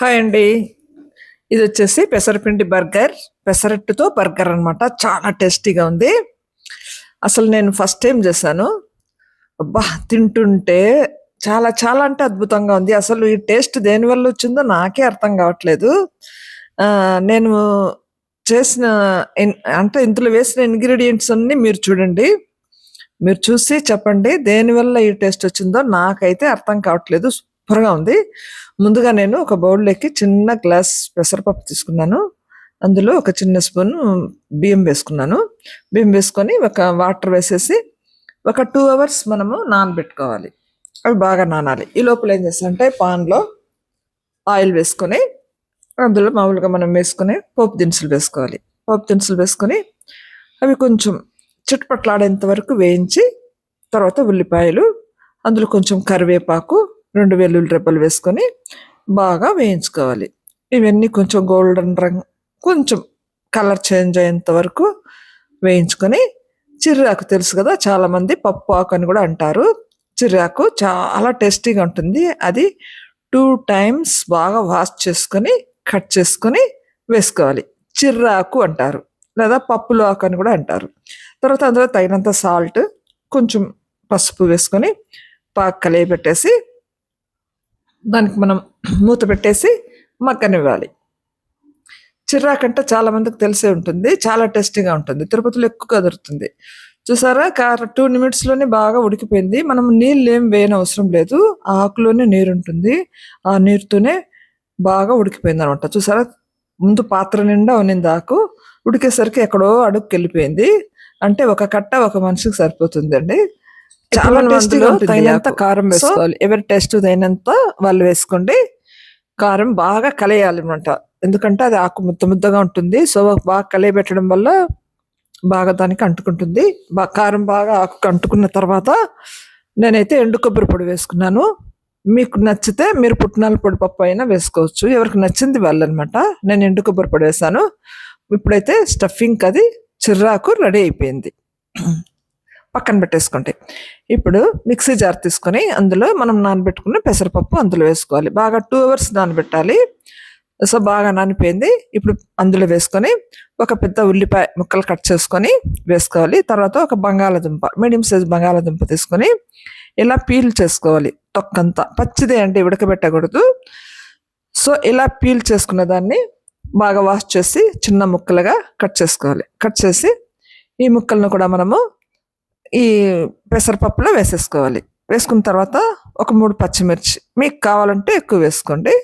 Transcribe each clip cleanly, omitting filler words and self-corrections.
Hi అండి. ఇది వచ్చేసి పెసరపిండి బర్గర్. పెసరట్టుతో బర్గర్ అన్నమాట. చాలా టేస్టీగా ఉంది. అసలు నేను ఫస్ట్ టైం చేశాను. అబ్బా! తింటుంటే చాలా చాలా అంటే అద్భుతంగా ఉంది. అసలు ఈ టేస్ట్ దేనివల్ల వచ్చిందో నాకే అర్థం కావట్లేదు. నేను చేసిన అంటే ఇందులో వేసిన ఇంగ్రీడియెంట్స్ అన్నీ మీరు చూడండి. మీరు చూసి చెప్పండి దేనివల్ల ఈ టేస్ట్ వచ్చిందో నాకైతే అర్థం కావట్లేదు. సూపర్‌గా ఉంది. ముందుగా నేను ఒక బౌల్‌లోకి చిన్న గ్లాస్ పెసరపప్పు తీసుకున్నాను. అందులో ఒక చిన్న స్పూను బియ్యం వేసుకున్నాను. బియ్యం వేసుకొని ఒక వాటర్ వేసేసి ఒక 2 అవర్స్ మనము నానబెట్టుకోవాలి. అవి బాగా నానాలి. ఈ లోపల ఏం చేస్తానంటే పాన్‌లో ఆయిల్ వేసుకొని అందులో మామూలుగా మనం వేసుకునే పోపు దినుసులు వేసుకోవాలి. పోపు దినుసులు వేసుకొని అవి కొంచెం చిటపట్లాడేంత వరకు వేయించి తర్వాత ఉల్లిపాయలు అందులో కొంచెం కరివేపాకు 2 వెల్లుల్లి రెబ్బలు వేసుకొని బాగా వేయించుకోవాలి. ఇవన్నీ కొంచెం గోల్డెన్ రంగు కొంచెం కలర్ చేంజ్ అయ్యేంత వరకు వేయించుకొని చిర్రాకు తెలుసు కదా, చాలామంది పప్పు ఆకు అని కూడా అంటారు. చిర్రాకు చాలా టేస్టీగా ఉంటుంది. అది 2 టైమ్స్ బాగా వాష్ చేసుకొని కట్ చేసుకొని వేసుకోవాలి. చిర్రాకు అంటారు లేదా పప్పులు ఆకు అని కూడా అంటారు. తర్వాత అందులో తగినంత సాల్ట్ కొంచెం పసుపు వేసుకొని బాగా కలియబెట్టేసి దానికి మనం మూత పెట్టేసి మగ్గనివ్వాలి. చిర్రాకంటే చాలా మందికి తెలిసే ఉంటుంది. చాలా టేస్టీగా ఉంటుంది. తిరుపతిలో ఎక్కువగా దొరుకుతుంది. చూసారా 2 నిమిట్స్‌లోనే బాగా ఉడికిపోయింది. మనం నీళ్ళు ఏం వేయనవసరం లేదు. ఆ ఆకులోనే నీరు ఉంటుంది. ఆ నీరుతోనే బాగా ఉడికిపోయిందనమాట. చూసారా ముందు పాత్ర నిండా ఉన్నింది ఆకు. ఉడికేసరికి ఎక్కడో అడుక్కెళ్ళిపోయింది. అంటే ఒక కట్ట ఒక మనిషికి సరిపోతుందండి. చాలా టేస్టీగా ఉంటుంది. తగినంత కారం వేసుకోవాలి. ఎవరి టేస్ట్ తగినంత వాళ్ళు వేసుకోండి. కారం బాగా కలయాలన్నమాట. ఎందుకంటే అది ఆకు ముద్ద ముద్దగా ఉంటుంది. సో బాగా కలియబెట్టడం వల్ల బాగా దానికి అంటుకుంటుంది. కారం బాగా ఆకుకు అంటుకున్న తర్వాత నేనైతే ఎండు కొబ్బరి పొడి వేసుకున్నాను. మీకు నచ్చితే మీరు పుట్నాల పొడి పప్పు అయినా వేసుకోవచ్చు. ఎవరికి నచ్చింది వాళ్ళనమాట. నేను ఎండు కొబ్బరి పొడి వేసాను. ఇప్పుడైతే స్టఫింగ్ అది చిర్రాకు రెడీ అయిపోయింది. పక్కన పెట్టేసుకోండి. ఇప్పుడు మిక్సీ జార్ తీసుకొని అందులో మనం నానబెట్టుకున్న పెసరపప్పు అందులో వేసుకోవాలి. బాగా 2 అవర్స్ నానబెట్టాలి. సో బాగా నానిపోయింది. ఇప్పుడు అందులో వేసుకొని ఒక పెద్ద ఉల్లిపాయ ముక్కలు కట్ చేసుకొని వేసుకోవాలి. తర్వాత ఒక బంగాళాదుంప మీడియం సైజ్ బంగాళాదుంప తీసుకొని ఇలా పీల్ చేసుకోవాలి. తొక్కంతా పచ్చిదే అంటే ఉడకబెట్టకూడదు. సో ఇలా పీల్ చేసుకున్న దాన్ని బాగా వాష్ చేసి చిన్న ముక్కలుగా కట్ చేసుకోవాలి. కట్ చేసి ఈ ముక్కలను కూడా మనము ఈ పెసరపప్పులో వేసేసుకోవాలి. వేసుకున్న తర్వాత ఒక 3 పచ్చిమిర్చి మీకు కావాలంటే ఎక్కువ వేసుకోండి.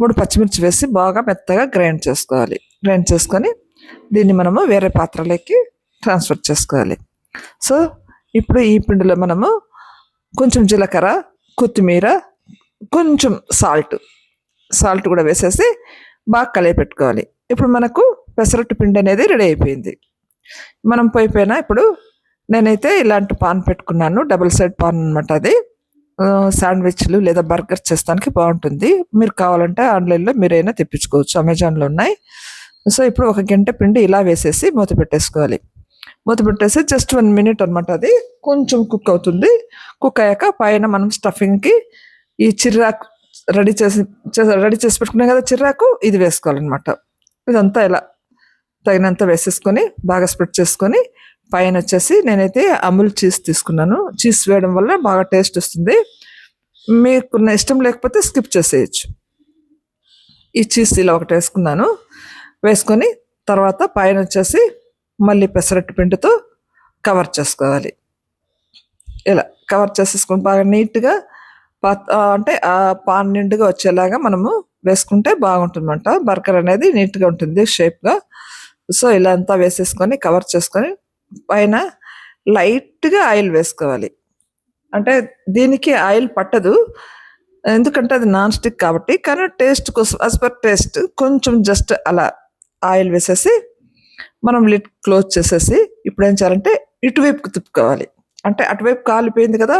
3 పచ్చిమిర్చి వేసి బాగా మెత్తగా గ్రైండ్ చేసుకోవాలి. గ్రైండ్ చేసుకొని దీన్ని మనము వేరే పాత్రలోకి ట్రాన్స్ఫర్ చేసుకోవాలి. సో ఇప్పుడు ఈ పిండిలో మనము కొంచెం జీలకర్ర, కొత్తిమీర, కొంచెం సాల్ట్ కూడా వేసేసి బాగా కలియపెట్టుకోవాలి. ఇప్పుడు మనకు పెసరట్టు పిండి అనేది రెడీ అయిపోయింది. మనం పొయ్యి పైన ఇప్పుడు నేనైతే ఇలాంటి పాన్ పెట్టుకున్నాను. డబుల్ సైడ్ పాన్ అనమాట అది. శాండ్విచ్లు లేదా బర్గర్ చేస్తానికి బాగుంటుంది. మీరు కావాలంటే ఆన్లైన్లో మీరైనా తెప్పించుకోవచ్చు. అమెజాన్లో ఉన్నాయి. సో ఇప్పుడు ఒక గంట పిండి ఇలా వేసేసి మూత పెట్టేసుకోవాలి. మూత పెట్టేసి జస్ట్ 1 మినిట్ అనమాట. అది కొంచెం కుక్ అవుతుంది. కుక్ అయ్యాక పైన మనం స్టఫింగ్కి ఈ చిర్రాకు రెడీ చేసి పెట్టుకున్నాం కదా, చిర్రాకు ఇది వేసుకోవాలన్నమాట. ఇదంతా ఇలా తగినంత వేసేసుకొని బాగా స్ప్రెడ్ చేసుకొని పైన వచ్చేసి నేనైతే అమూల్ చీజ్ తీసుకున్నాను. చీజ్ వేయడం వల్ల బాగా టేస్ట్ వస్తుంది. మీకు ఇష్టం లేకపోతే స్కిప్ చేసేయచ్చు. ఈ చీజ్ ఇలా ఒకటి వేసుకున్నాను. వేసుకొని తర్వాత పైన వచ్చేసి మళ్ళీ పెసరట్టు పిండితో కవర్ చేసుకోవాలి. ఇలా కవర్ చేసేసుకొని బాగా నీట్గా అంటే ఆ పాన్ నిండుగా వచ్చేలాగా మనము వేసుకుంటే బాగుంటుందన్నమాట. బర్గర్ అనేది నీట్గా ఉంటుంది షేప్గా. సో ఇలా అంతా వేసేసుకొని కవర్ చేసుకొని పైన లైట్గా ఆయిల్ వేసుకోవాలి. అంటే దీనికి ఆయిల్ పట్టదు, ఎందుకంటే అది నాన్ స్టిక్ కాబట్టి. కానీ టేస్ట్ కోసం యాజ్ పర్ టేస్ట్ కొంచెం జస్ట్ అలా ఆయిల్ వేసేసి మనం లిడ్ క్లోజ్ చేసేసి ఇప్పుడు ఏం చేయాలంటే ఇటువైపుకి తిప్పుకోవాలి. అంటే అటువైపు కాలిపోయింది కదా,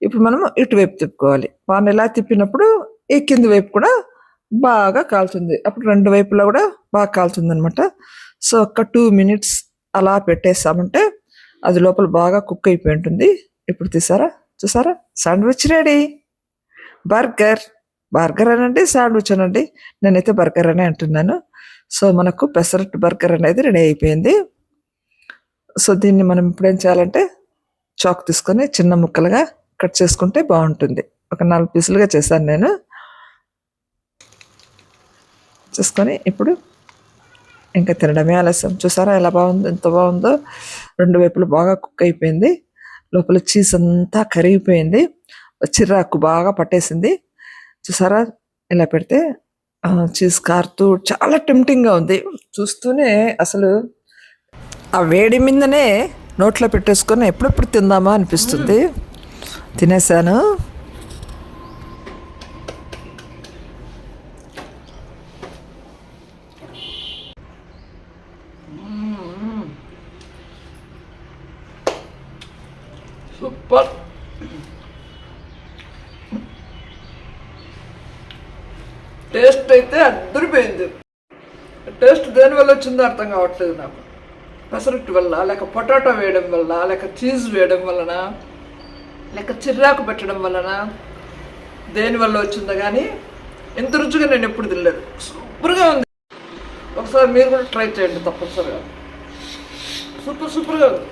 ఇప్పుడు మనం ఇటువైపు తిప్పుకోవాలి. పాన్ ఇలా తిప్పినప్పుడు ఈ కింది వైపు కూడా బాగా కాలుతుంది. అప్పుడు 2 వైపులా కూడా బాగా కాలుతుంది అనమాట. సో ఒక 2 మినిట్స్ అలా పెట్టేసామంటే అది లోపల బాగా కుక్ అయిపోయి ఉంటుంది. ఇప్పుడు చూసారా శాండ్విచ్ రెడీ. బర్గర్ బర్గర్ అనండి, శాండ్విచ్ అనండి, నేనైతే బర్గర్ అనే అంటున్నాను. సో మనకు పెసరట్టు బర్గర్ అనేది రెడీ అయిపోయింది. సో దీన్ని మనం ఇప్పుడేం చేయాలంటే చాక్ తీసుకొని చిన్న ముక్కలుగా కట్ చేసుకుంటే బాగుంటుంది. ఒక 4 పీసులుగా చేశాను నేను. చేసుకొని ఇప్పుడు ఇంకా తినడమే ఆలస్యం. చూసారా ఎలా బాగుందో, ఎంత బాగుందో. 2 వైపులు బాగా కుక్ అయిపోయింది. లోపల చీజ్ అంతా కరిగిపోయింది. చిరాకు బాగా పట్టేసింది. చూసారా ఇలా పెడితే చీజ్ కారుతూ చాలా టెంప్టింగ్గా ఉంది. చూస్తూనే అసలు ఆ వేడి మీదనే నోట్లో పెట్టేసుకొని ఎప్పుడెప్పుడు తిందామా అనిపిస్తుంది. తినేసాను. సూపర్. టేస్ట్ అయితే అద్దరిపోయింది. టేస్ట్ దేనివల్ల వచ్చిందో అర్థం కావట్లేదు నాకు. పెసరట్టు వల్ల, లేక పొటాటో వేయడం వల్ల, లేక చీజ్ వేయడం వలన, లేక చిర్రాకు పెట్టడం వలన, దేనివల్ల వచ్చిందో కానీ ఇంత రుచిగా నేను ఎప్పుడు తినలేదు. సూపర్గా ఉంది. ఒకసారి మీరు కూడా ట్రై చేయండి తప్పనిసరిగా. సూపర్గా ఉంది.